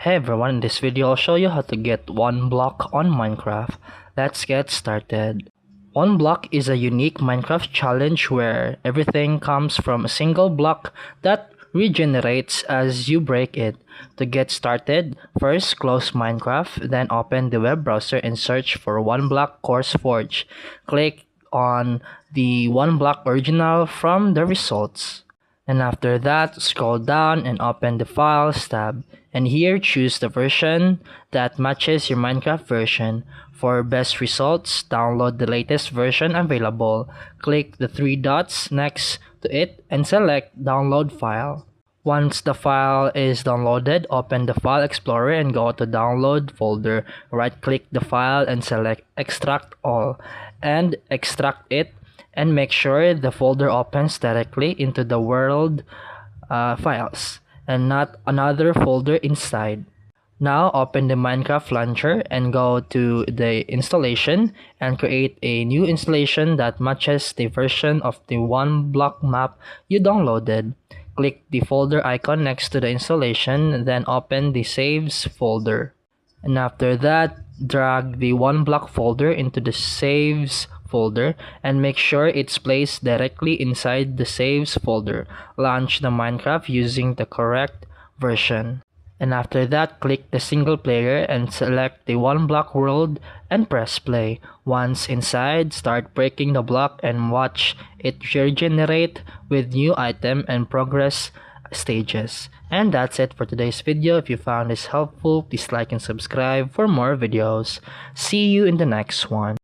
Hey everyone, in this video I'll show you how to get one block on Minecraft. Let's get started. One block is a unique Minecraft challenge where everything comes from a single block that regenerates as you break it. To get started, first close Minecraft, then open the web browser and search for One Block CourseForge. Click on the One Block original from the results. And after that, scroll down and open the Files tab. And here, choose the version that matches your Minecraft version. For best results, download the latest version available. Click the three dots next to it and select Download File. Once the file is downloaded, open the File Explorer and go to Download folder. Right-click the file and select Extract All. And extract it. And make sure the folder opens directly into the world files and not another folder inside. Now open the Minecraft launcher and go to the installation and create a new installation that matches the version of the one block map you downloaded. Click the folder icon next to the installation, then open the saves folder. And after that, drag the one block folder into the saves folder and make sure it's placed directly inside the saves folder. Launch the Minecraft using the correct version. And after that, click the single player and select the one block world and press play. Once inside, start breaking the block and watch it regenerate with new item and progress stages. And that's it for today's video. If you found this helpful, please like and subscribe for more videos. See you in the next one.